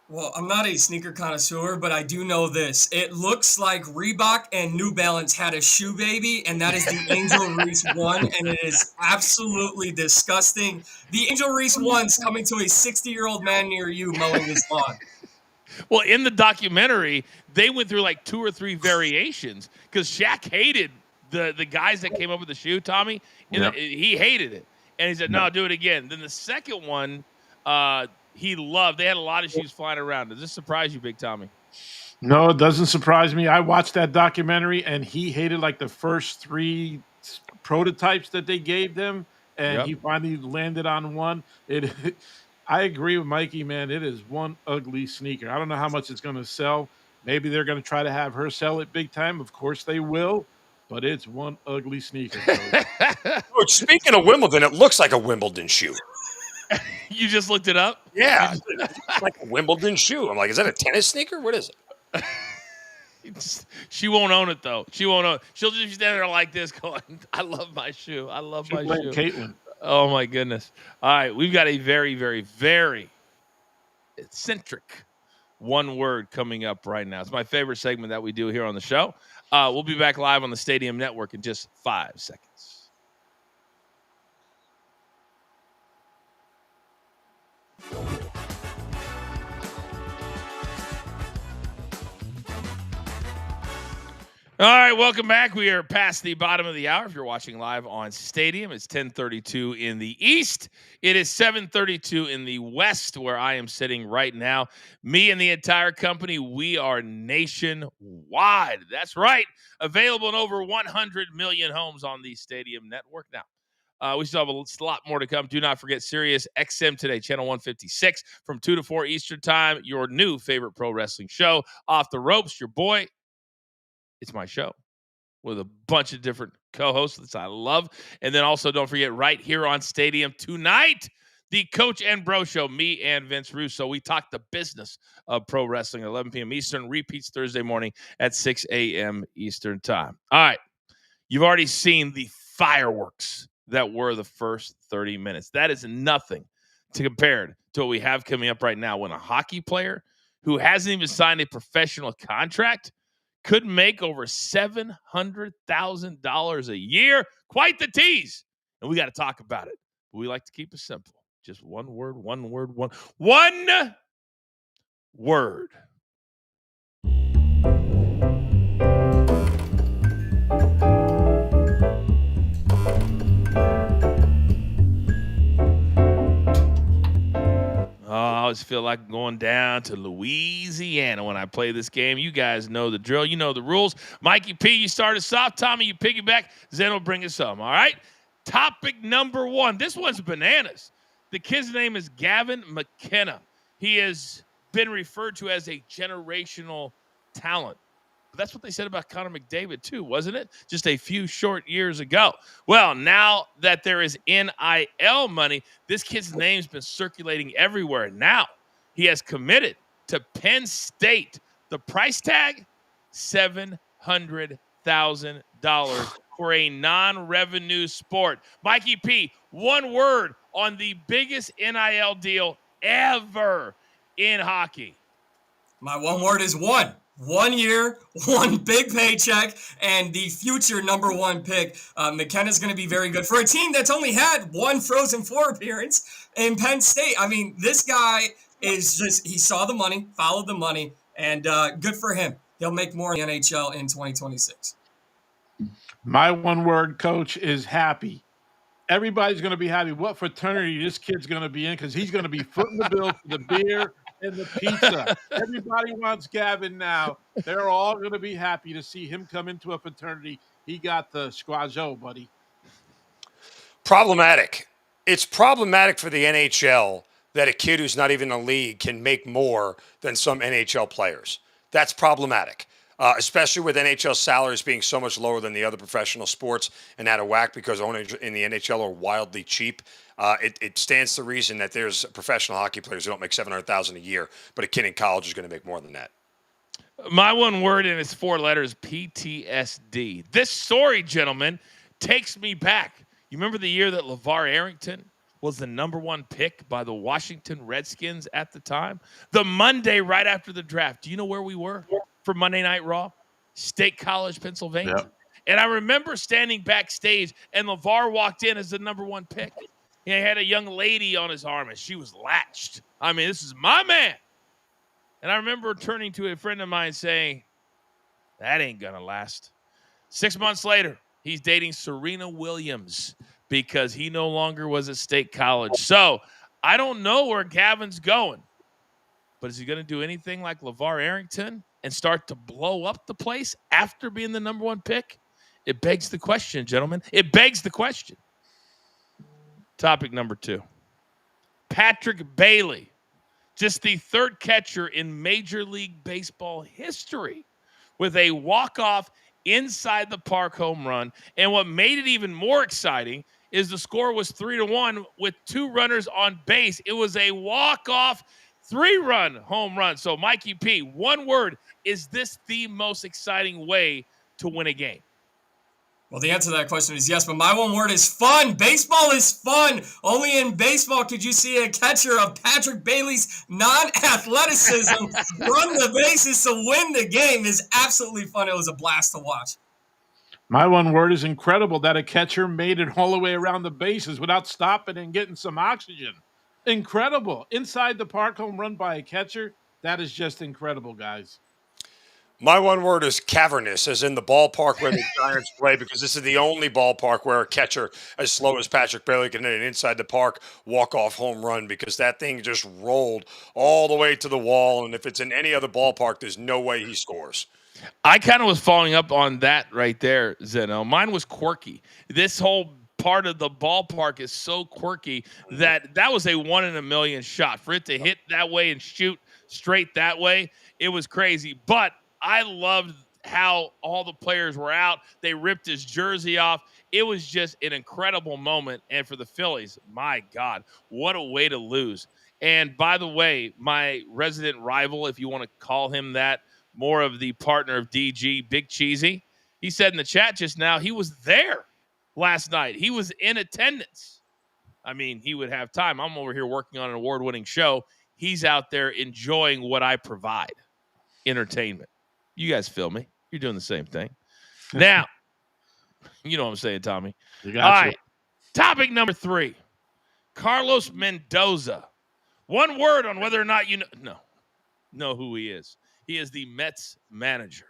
Well, I'm not a sneaker connoisseur, but I do know this. It looks like Reebok and New Balance had a shoe baby, and that is the Angel Reese 1, and it is absolutely disgusting. The Angel Reese 1's coming to a 60-year-old man near you mowing his lawn. Well, in the documentary, they went through like 2 or 3 variations because Shaq hated the guys that came up with the shoe, Tommy. Yep. He hated it. And he said, no, do it again. Then the second one, he loved. They had a lot of shoes flying around. Does this surprise you, Big Tommy? No, it doesn't surprise me. I watched that documentary, and he hated like the first 3 prototypes that they gave him, and he finally landed on one. I agree with Mikey, man. It is one ugly sneaker. I don't know how much it's going to sell. Maybe they're going to try to have her sell it big time. Of course they will, but it's one ugly sneaker. Coach, speaking of Wimbledon, it looks like a Wimbledon shoe. You just looked it up? Yeah, it's like a Wimbledon shoe. I'm like, is that a tennis sneaker? What is it? She won't own it, though. She won't own it. She'll just stand there like this going, I love my shoe. I love my shoe. Caitlin. Oh, my goodness. All right, we've got a very, very, very eccentric one word coming up right now. It's my favorite segment that we do here on the show. We'll be back live on the Stadium Network in just 5 seconds. All right, welcome back. We are past the bottom of the hour. If you're watching live on Stadium, it's 10:32 in the East. It is 7:32 in the West, where I am sitting right now. Me and the entire company, we are nationwide. That's right. Available in over 100 million homes on the Stadium Network. Now, we still have a lot more to come. Do not forget Sirius XM today, channel 156, from 2 to 4 Eastern time, your new favorite pro wrestling show. Off the Ropes, your boy. It's my show with a bunch of different co-hosts that I love. And then also don't forget right here on Stadium tonight, the Coach and Bro Show, me and Vince Russo. We talk the business of pro wrestling at 11 p.m. Eastern, repeats Thursday morning at 6 a.m. Eastern time. All right. You've already seen the fireworks that were the first 30 minutes. That is nothing to compare to what we have coming up right now when a hockey player who hasn't even signed a professional contract could make over $700,000 a year. Quite the tease. And we got to talk about it. But we like to keep it simple. Just one word. I always feel like going down to Louisiana when I play this game. You guys know the drill. You know the rules. Mikey P, you start us off. Tommy, you piggyback. Zen will bring us home. All right? Topic number 1. This one's bananas. The kid's name is Gavin McKenna. He has been referred to as a generational talent. But that's what they said about Connor McDavid too, wasn't it? Just a few short years ago. Well, now that there is NIL money, this kid's name's been circulating everywhere. Now he has committed to Penn State. The price tag, $700,000 for a non-revenue sport. Mikey P, one word on the biggest NIL deal ever in hockey. My one word is one. 1 year, one big paycheck, and the future number 1 pick. McKenna's going to be very good for a team that's only had one Frozen Four appearance in Penn State. I mean, this guy is just, he saw the money, followed the money, and good for him. He'll make more in the NHL in 2026. My one word, Coach, is happy. Everybody's going to be happy. What fraternity this kid's going to be in, because he's going to be footing the bill for the beer and the pizza. Everybody wants Gavin now. They're all going to be happy to see him come into a fraternity. He got the squazo, buddy. Problematic. It's problematic for the NHL that a kid who's not even in the league can make more than some NHL players. That's problematic, especially with NHL salaries being so much lower than the other professional sports and out of whack because owners in the NHL are wildly cheap. It stands to reason that there's professional hockey players who don't make $700,000 a year, but a kid in college is going to make more than that. My one word and it's 4 letters, PTSD. This story, gentlemen, takes me back. You remember the year that LeVar Arrington was the #1 pick by the Washington Redskins at the time? The Monday right after the draft. Do you know where we were for Monday Night Raw? State College, Pennsylvania. Yep. And I remember standing backstage and LeVar walked in as the #1 pick. He had a young lady on his arm and she was latched. I mean, this is my man. And I remember turning to a friend of mine saying, that ain't going to last. 6 months later, he's dating Serena Williams because he no longer was at State College. So I don't know where Gavin's going, but is he going to do anything like LeVar Arrington and start to blow up the place after being the #1 pick? It begs the question, gentlemen. It begs the question. Topic number 2. Patrick Bailey. Just the 3rd catcher in Major League Baseball history with a walk-off inside the park home run. And what made it even more exciting is the score was 3-1 with 2 runners on base. It was a walk-off 3-run home run. So, Mikey P, one word, is this the most exciting way to win a game? Well, the answer to that question is yes, but my one word is fun. Baseball is fun. Only in baseball could you see a catcher of Patrick Bailey's non-athleticism run the bases to win the game. Is absolutely fun. It was a blast to watch. My one word is incredible that a catcher made it all the way around the bases without stopping and getting some oxygen. Incredible. Inside the park home run by a catcher. That is just incredible, guys. My one word is cavernous, as in the ballpark where the Giants play, because this is the only ballpark where a catcher as slow as Patrick Bailey can hit an inside the park walk-off home run, because that thing just rolled all the way to the wall, and if it's in any other ballpark, there's no way he scores. I kind of was following up on that right there, Zeno. Mine was quirky. This whole part of the ballpark is so quirky that was a 1 in a million shot. For it to hit that way and shoot straight that way, it was crazy. But I loved how all the players were out. They ripped his jersey off. It was just an incredible moment. And for the Phillies, my God, what a way to lose. And by the way, my resident rival, if you want to call him that, more of the partner of DG, Big Cheesy, he said in the chat just now he was there last night. He was in attendance. I mean, he would have time. I'm over here working on an award-winning show. He's out there enjoying what I provide, entertainment. You guys feel me? You're doing the same thing. Now, you know what I'm saying, Tommy. You got All you. right. Topic number 3. Carlos Mendoza. One word on whether or not you know who he is. He is the Mets manager.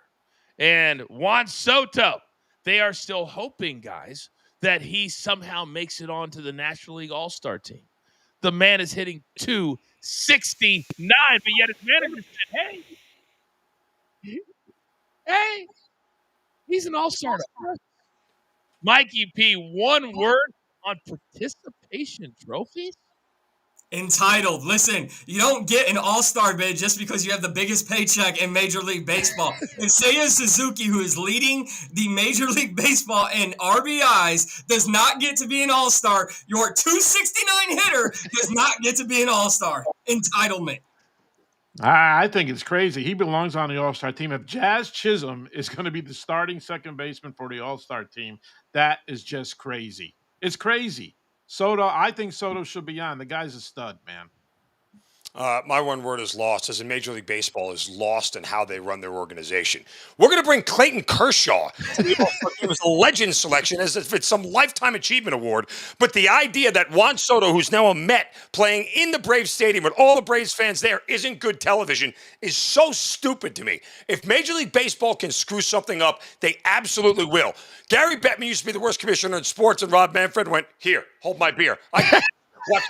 And Juan Soto, they are still hoping, guys, that he somehow makes it onto the National League All-Star team. The man is hitting .269, but yet his manager said, hey, he's an all-star. Mikey P, one word on participation trophies? Entitled. Listen, you don't get an all-star bid just because you have the biggest paycheck in Major League Baseball. And Seiya Suzuki, who is leading the Major League Baseball in RBIs, does not get to be an all-star. Your .269 hitter does not get to be an all-star. Entitlement. I think it's crazy. He belongs on the All-Star team. If Jazz Chisholm is going to be the starting second baseman for the All-Star team, that is just crazy. It's crazy. Soto, I think Soto should be on. The guy's a stud, man. My one word is lost, as in Major League Baseball is lost in how they run their organization. We're going to bring Clayton Kershaw to the All-Star team as a legend selection, as if it's some Lifetime Achievement Award. But the idea that Juan Soto, who's now a Met, playing in the Braves Stadium with all the Braves fans there, isn't good television is so stupid to me. If Major League Baseball can screw something up, they absolutely will. Gary Bettman used to be the worst commissioner in sports, and Rob Manfred went, here, hold my beer. I can watch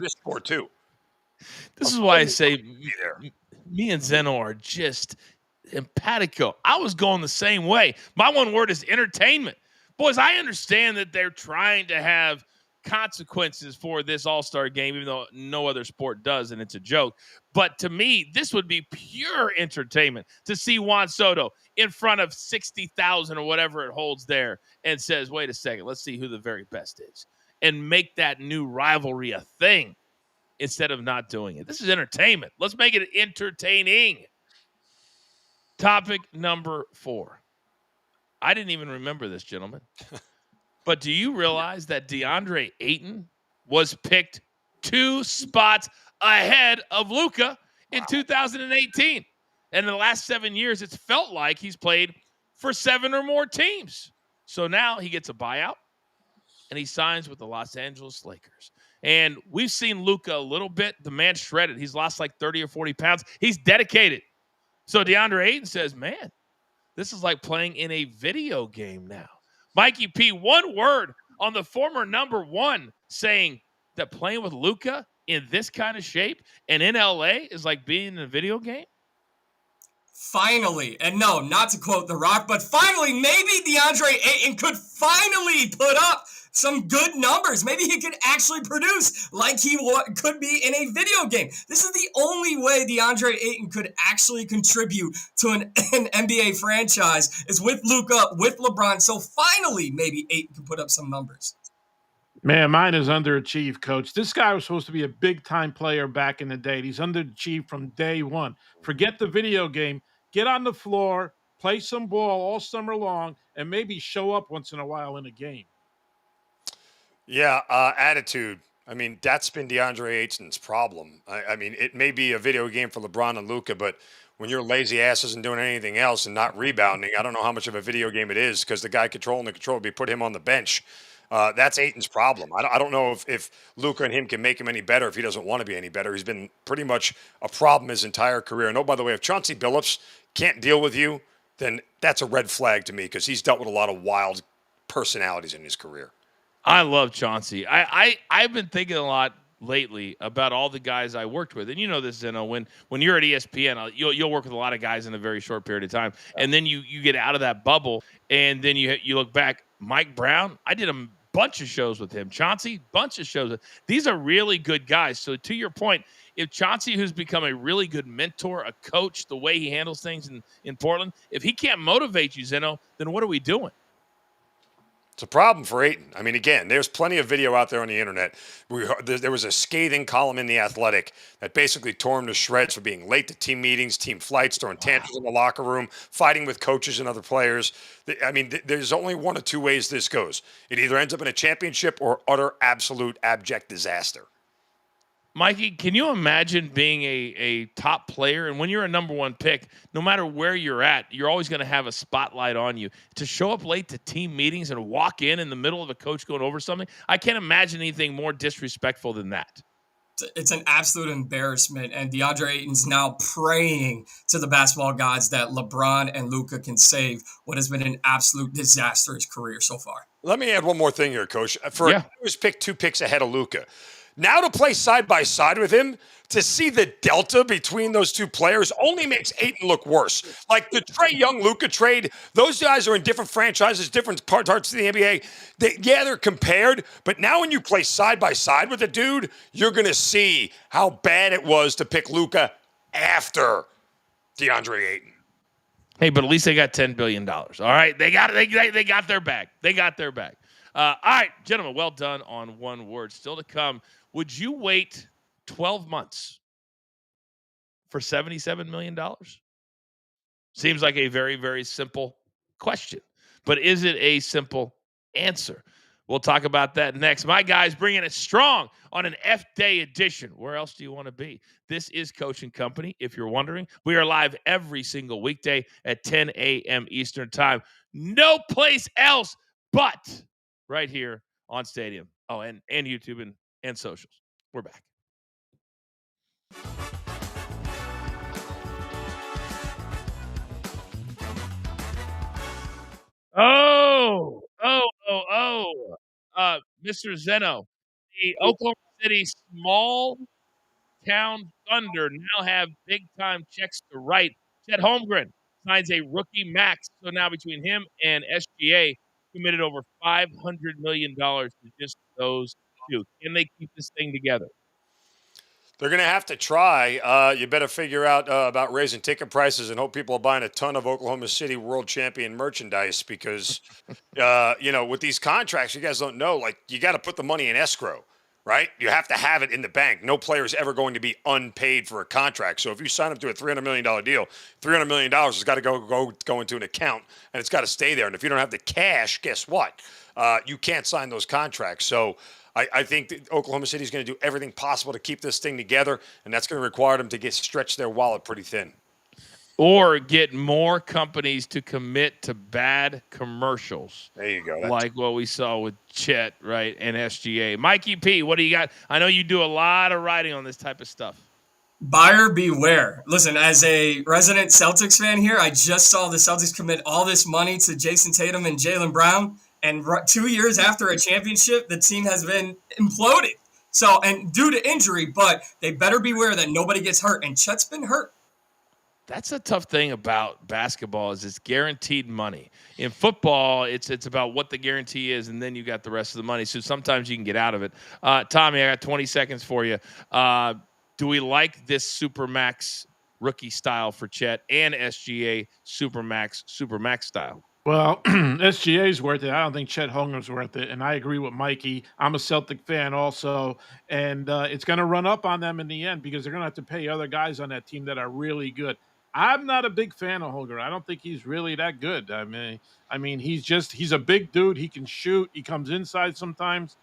this sport, too. This is why I say me and Zeno are just empatico. I was going the same way. My one word is entertainment. Boys, I understand that they're trying to have consequences for this All-Star game, even though no other sport does, and it's a joke. But to me, this would be pure entertainment to see Juan Soto in front of 60,000 or whatever it holds there and says, wait a second, let's see who the very best is, and make that new rivalry a thing instead of not doing it. This is entertainment. Let's make it entertaining. Topic number 4. I didn't even remember this, gentlemen. But do you realize that DeAndre Ayton was picked 2 spots ahead of Luka in 2018? And in the last 7 years, it's felt like he's played for 7 or more teams. So now he gets a buyout, and he signs with the Los Angeles Lakers. And we've seen Luka a little bit. The man's shredded. He's lost like 30 or 40 pounds. He's dedicated. So DeAndre Ayton says, man, this is like playing in a video game now. Mikey P, one word on the former number 1 saying that playing with Luka in this kind of shape and in LA is like being in a video game. Finally, and no, not to quote The Rock, but finally, maybe DeAndre Ayton could finally put up some good numbers. Maybe he could actually produce like he could be in a video game. This is the only way DeAndre Ayton could actually contribute to an NBA franchise is with Luka, with LeBron. So finally, maybe Ayton can put up some numbers. Man, mine is underachieved, Coach. This guy was supposed to be a big-time player back in the day. He's underachieved from day one. Forget the video game. Get on the floor, play some ball all summer long, and maybe show up once in a while in a game. Yeah, attitude. I mean, that's been DeAndre Ayton's problem. I mean, it may be a video game for LeBron and Luka, but when your lazy ass isn't doing anything else and not rebounding, I don't know how much of a video game it is because the guy controlling the control would be put him on the bench. That's Ayton's problem. I don't know if Luka and him can make him any better if he doesn't want to be any better. He's been pretty much a problem his entire career. And oh, by the way, if Chauncey Billups can't deal with you, then that's a red flag to me because he's dealt with a lot of wild personalities in his career. I love Chauncey. I've been thinking a lot lately about all the guys I worked with. And you know this, Zeno, when you're at ESPN, you'll work with a lot of guys in a very short period of time. And then you get out of that bubble, and then you look back. Mike Brown, I did a bunch of shows with him. Chauncey, bunch of shows. These are really good guys. So to your point, if Chauncey, who's become a really good mentor, a coach, the way he handles things in Portland, if he can't motivate you, Zeno, then what are we doing? It's a problem for Ayton. I mean, again, there's plenty of video out there on the internet. There was a scathing column in The Athletic that basically tore him to shreds for being late to team meetings, team flights, throwing tantrums in the locker room, fighting with coaches and other players. I mean, there's only one of two ways this goes. It either ends up in a championship or utter, absolute, abject disaster. Mikey, can you imagine being a top player? And when you're a number 1 pick, no matter where you're at, you're always going to have a spotlight on you. To show up late to team meetings and walk in the middle of a coach going over something, I can't imagine anything more disrespectful than that. It's an absolute embarrassment. And DeAndre Ayton's now praying to the basketball gods that LeBron and Luka can save what has been an absolute disastrous career so far. Let me add one more thing here, Coach. For a guy who was picked 2 picks ahead of Luka, now to play side by side with him, to see the delta between those 2 players only makes Ayton look worse. Like the Trae Young-Luka trade, those guys are in different franchises, different parts of the NBA. They're compared, but now when you play side by side with a dude, you're going to see how bad it was to pick Luka after DeAndre Ayton. Hey, but at least they got $10 billion. All right, they got their bag. They got their bag. All right, gentlemen, well done on one word. Still to come. Would you wait 12 months for $77 million? Seems like a very, very simple question. But is it a simple answer? We'll talk about that next. My guys bringing it strong on an F-Day edition. Where else do you want to be? This is Coach and Company, if you're wondering. We are live every single weekday at 10 a.m. Eastern Time. No place else but right here on Stadium. Oh, and YouTube and socials. We're back. Mr. Zeno, the Oklahoma City small town Thunder now have big time checks to write. Chet Holmgren signs a rookie max. So now between him and SGA, committed over $500 million to just those do? Can they keep this thing together? They're going to have to try. You better figure out about raising ticket prices and hope people are buying a ton of Oklahoma City world champion merchandise because, with these contracts, you guys don't know, like, you got to put the money in escrow, right? You have to have it in the bank. No player is ever going to be unpaid for a contract. So if you sign up to a $300 million deal, $300 million has got to go into an account, and it's got to stay there. And if you don't have the cash, guess what? You can't sign those contracts. So I think that Oklahoma City is going to do everything possible to keep this thing together, and that's going to require them to stretch their wallet pretty thin. Or get more companies to commit to bad commercials. There you go. Like what we saw with Chet, right, and SGA. Mikey P, what do you got? I know you do a lot of writing on this type of stuff. Buyer beware. Listen, as a resident Celtics fan here, I just saw the Celtics commit all this money to Jason Tatum and Jaylen Brown. And 2 years after a championship, the team has been imploded. So, and due to injury, but they better beware that nobody gets hurt. And Chet's been hurt. That's a tough thing about basketball is it's guaranteed money. In football, it's about what the guarantee is, and then you got the rest of the money. So sometimes you can get out of it. Tommy, I got 20 seconds for you. Do we like this Supermax rookie style for Chet and SGA Supermax style? Well, SGA's worth it. I don't think Chet Holmgren's worth it. And I agree with Mikey. I'm a Celtic fan also. And it's going to run up on them in the end because they're going to have to pay other guys on that team that are really good. I'm not a big fan of Holmgren. I don't think he's really that good. I mean, he's a big dude. He can shoot. He comes inside sometimes.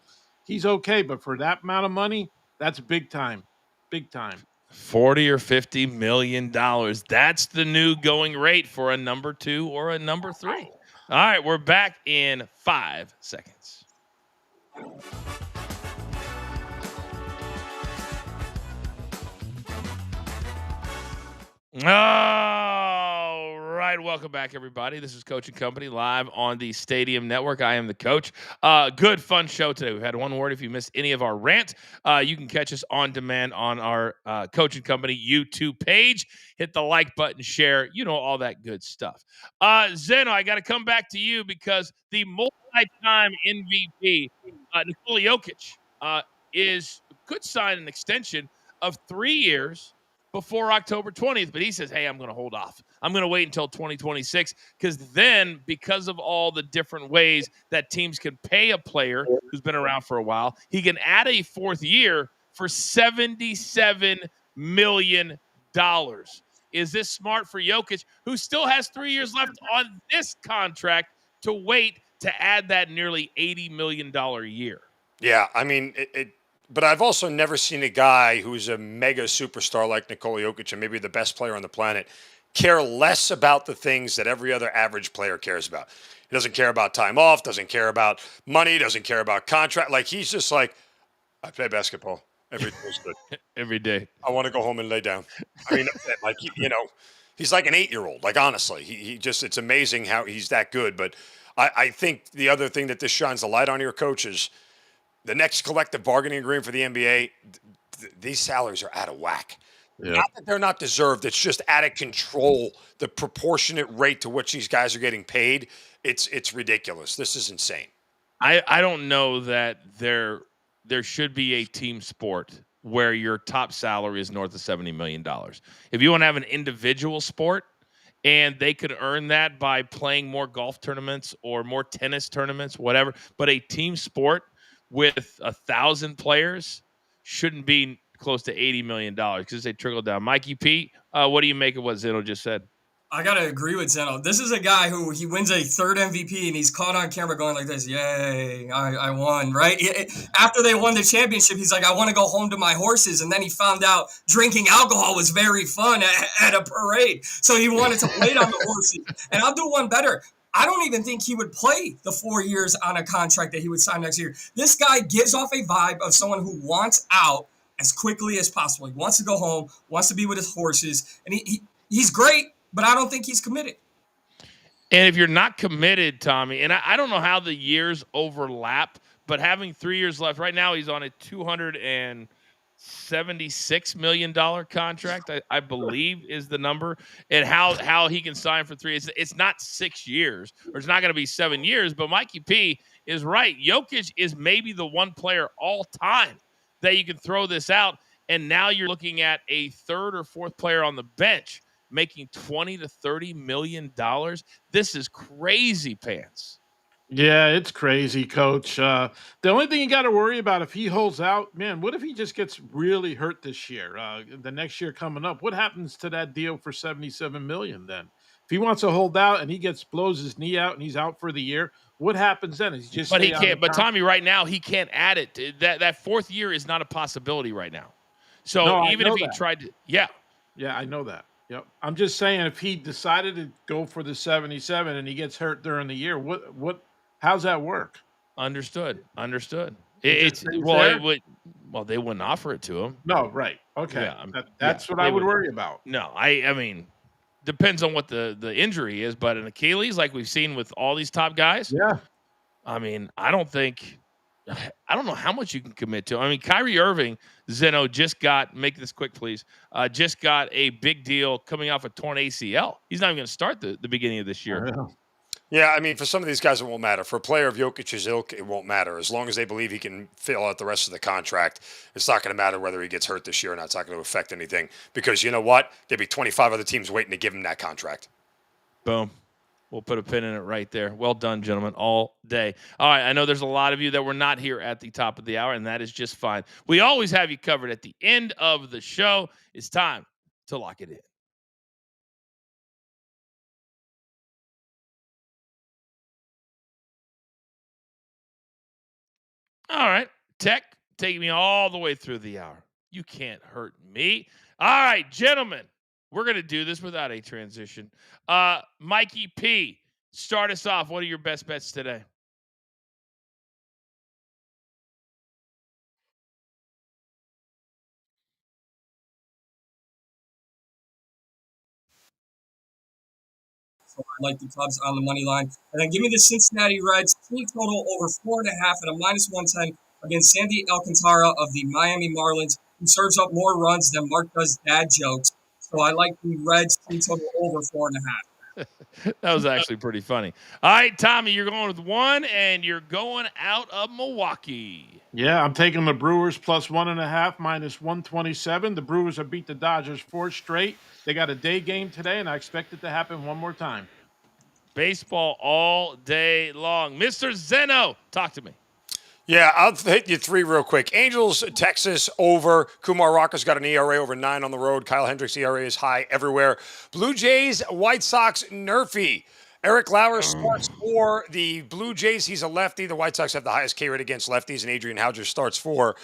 He's okay. But for that amount of money, that's big time. Big time. $40 or $50 million. That's the new going rate for a number 2 or a number 3. All right, we're back in 5 seconds. All right, welcome back, everybody. This is Coach and Company live on the Stadium Network. I am the coach. Good, fun show today. We've had one word. If you missed any of our rant, you can catch us on demand on our Coach and Company YouTube page. Hit the like button, share, all that good stuff. Zeno, I got to come back to you because the multi-time MVP, Nikola Jokic, could sign an extension of 3 years before October 20th, but he says, hey, I'm going to hold off. I'm going to wait until 2026 because then, because of all the different ways that teams can pay a player who's been around for a while, he can add a 4th year for $77 million. Is this smart for Jokic, who still has 3 years left on this contract, to wait to add that nearly $80 million a year? Yeah, I mean, but I've also never seen a guy who's a mega superstar like Nikola Jokic and maybe the best player on the planet care less about the things that every other average player cares about. He doesn't care about time off, doesn't care about money, doesn't care about contract. Like, he's just like, I play basketball. Every day is good. Every day. I want to go home and lay down. I mean, like, he's like an 8-year-old. Like, honestly, he just, it's amazing how he's that good. But I think the other thing that this shines a light on here, Coach, is the next collective bargaining agreement for the NBA, these salaries are out of whack. Yep. Not that they're not deserved. It's just out of control. The proportionate rate to which these guys are getting paid, it's ridiculous. This is insane. I don't know that there should be a team sport where your top salary is north of $70 million. If you want to have an individual sport and they could earn that by playing more golf tournaments or more tennis tournaments, whatever, but a team sport with 1,000 players shouldn't be close to $80 million because they trickle down. Mikey P, what do you make of what Zeno just said? I got to agree with Zeno. This is a guy who he wins a 3rd MVP and he's caught on camera going like this, yay, I won, right? After they won the championship, he's like, I want to go home to my horses. And then he found out drinking alcohol was very fun at a parade. So he wanted to wait on the horses. And I'll do one better. I don't even think he would play the 4 years on a contract that he would sign next year. This guy gives off a vibe of someone who wants out as quickly as possible. He wants to go home, wants to be with his horses, and he's great, but I don't think he's committed. And if you're not committed, Tommy, and I don't know how the years overlap, but having 3 years left, right now he's on a $260 $76 million contract, I believe is the number, and how he can sign for 3. It's not 6 years, or it's not going to be 7 years, but Mikey P is right. Jokic is maybe the one player all time that you can throw this out, and now you're looking at a third or fourth player on the bench making $20 to $30 million. This is crazy pants. Yeah, it's crazy, Coach. The only thing you got to worry about if he holds out, man, what if he just gets really hurt this year? The next year coming up, what happens to that deal for $77 million then? If he wants to hold out and he blows his knee out and he's out for the year, what happens then? Is he just But he can't. But Tommy, right now he can't add it. That fourth year is not a possibility right now. So No, even if he tried to, yeah, I know that. Yep. I'm just saying, if he decided to go for the 77 and he gets hurt during the year, how's that work? Understood. It They wouldn't offer it to him. No, right. Okay. Yeah, that's what I would worry about. No, I mean, depends on what the injury is, but an Achilles, like we've seen with all these top guys. Yeah. I mean, I don't know how much you can commit to. I mean, Kyrie Irving, Zeno just make this quick, please. Just got a big deal coming off a torn ACL. He's not even going to start the beginning of this year. Yeah, I mean, for some of these guys, it won't matter. For a player of Jokic's ilk, it won't matter. As long as they believe he can fill out the rest of the contract, it's not going to matter whether he gets hurt this year or not. It's not going to affect anything because you know what? There'll be 25 other teams waiting to give him that contract. Boom. We'll put a pin in it right there. Well done, gentlemen, all day. All right, I know there's a lot of you that were not here at the top of the hour, and that is just fine. We always have you covered at the end of the show. It's time to lock it in. All right, Tech, taking me all the way through the hour. You can't hurt me. All right, gentlemen, we're going to do this without a transition. Mikey P, start us off. What are your best bets today? So I like the Cubs on the money line. And then give me the Cincinnati Reds team total over 4.5 at a -110 against Sandy Alcantara of the Miami Marlins, who serves up more runs than Mark does dad jokes. So I like the Reds team total over 4.5. That was actually pretty funny. All right, Tommy, you're going with 1, and you're going out of Milwaukee. Yeah, I'm taking the Brewers plus 1.5 -127. The Brewers have beat the Dodgers 4 straight. They got a day game today, and I expect it to happen one more time. Baseball all day long. Mr. Zeno, talk to me. Yeah, I'll hit you 3 real quick. Angels, Texas, over. Kumar Rocker's got an ERA over 9 on the road. Kyle Hendricks' ERA is high everywhere. Blue Jays, White Sox, Nerfy. Eric Lauer starts for the Blue Jays. He's a lefty. The White Sox have the highest K rate against lefties, and Adrian Houser starts for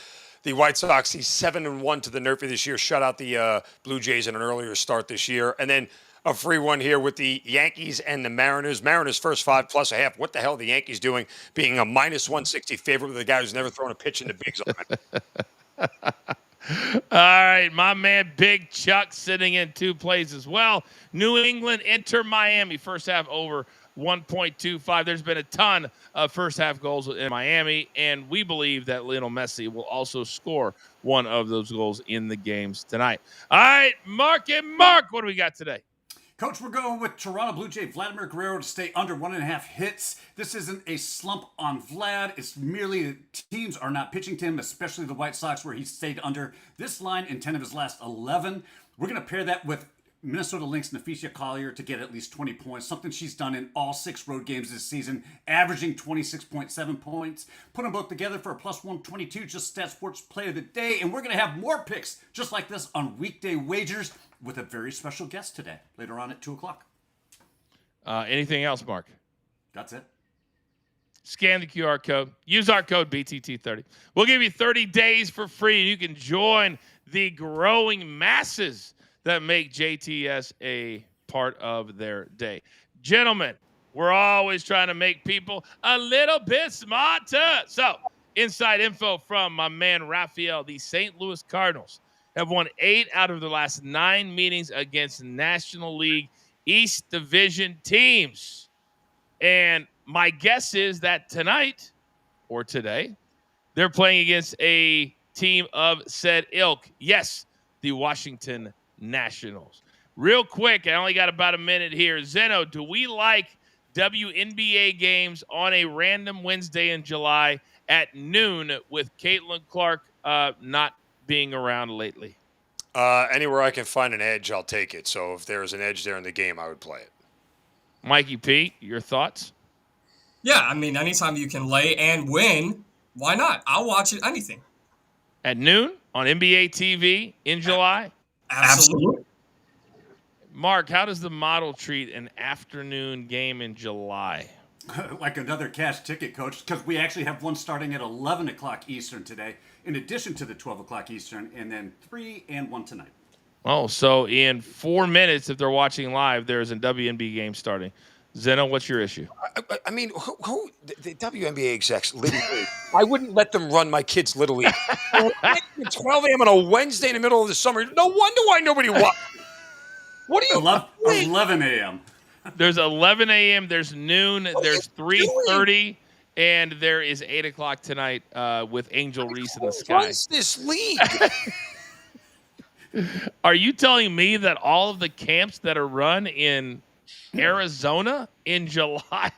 the White Sox. He's 7-1 to the Nerfy this year. Shut out the Blue Jays in an earlier start this year. And then a free one here with the Yankees and the Mariners. Mariners first 5 plus a half. What the hell are the Yankees doing being a -160 favorite with a guy who's never thrown a pitch in the bigs on it? All right, my man Big Chuck sitting in 2 plays as well. New England enter Miami. First half over 1.25. There's been a ton of first half goals in Miami, and we believe that Lionel Messi will also score one of those goals in the games tonight. All right, Mark, what do we got today? Coach, we're going with Toronto Blue Jay Vladimir Guerrero to stay under 1.5 hits. This isn't a slump on Vlad. It's merely teams are not pitching to him, especially the White Sox, where he stayed under this line in 10 of his last 11. We're going to pair that with Minnesota Lynx Neficia Collier to get at least 20 points, something she's done in all 6 road games this season, averaging 26.7 points. Put them both together for a +122, just Stat Sports Play of the Day. And we're going to have more picks just like this on weekday wagers with a very special guest today, later on at 2 o'clock. Anything else, Mark? That's it. Scan the QR code. Use our code BTT30. We'll give you 30 days for free, and you can join the growing masses that make JTS a part of their day. Gentlemen, we're always trying to make people a little bit smarter. So, inside info from my man Raphael. The St. Louis Cardinals have won 8 out of the last 9 meetings against National League East Division teams. And my guess is that tonight or today, they're playing against a team of said ilk. Yes, the Washington Nationals. Real quick, I only got about a minute here. Zeno, do we like WNBA games on a random Wednesday in July at noon with Caitlin Clark not being around lately? Anywhere I can find an edge, I'll take it. So if there's an edge there in the game, I would play it. Mikey P, your thoughts? Yeah, I mean, anytime you can lay and win, why not? I'll watch it, anything. At noon on NBA TV in July? Absolutely. Mark, how does the model treat an afternoon game in July? Like another cash ticket, Coach, because we actually have one starting at 11 o'clock Eastern today, in addition to the 12 o'clock Eastern, and then 3 and 1 tonight. Oh, so in 4 minutes, if they're watching live, there's a WNBA game starting. Zeno, what's your issue? I mean, who the WNBA execs, Little League, I wouldn't let them run my kids' Little League. 12 a.m. on a Wednesday in the middle of the summer. No wonder why nobody watches. What are you 11 a.m. There's 11 a.m., there's noon, there's 3:30, and there is 8 o'clock tonight with Angel Reese in the sky. What is this league? Are you telling me that all of the camps that are run in Arizona in July?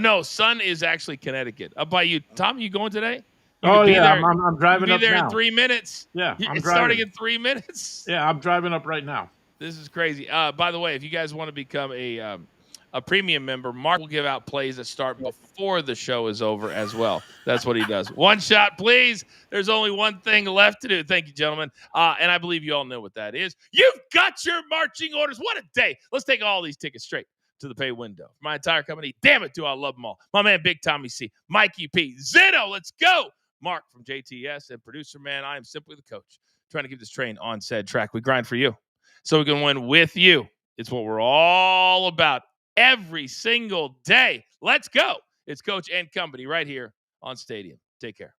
No, Sun is actually Connecticut. Up by you. Tom, you going today? I'm driving up there now. In 3 minutes. Yeah, it's starting in 3 minutes. Yeah, I'm driving up right now. This is crazy. By the way, if you guys want to become a premium member, Mark will give out plays that start before the show is over as well. That's what he does. One shot, please. There's only one thing left to do. Thank you, gentlemen. And I believe you all know what that is. You've got your marching orders. What a day. Let's take all these tickets straight to the pay window. For my entire company, damn it, do I love them all. My man, Big Tommy C, Mikey P, Zeno, let's go. Mark from JTS and producer man, I am simply the coach, trying to keep this train on said track. We grind for you so we can win with you. It's what we're all about every single day. Let's go. It's Coach and Company right here on Stadium. Take care.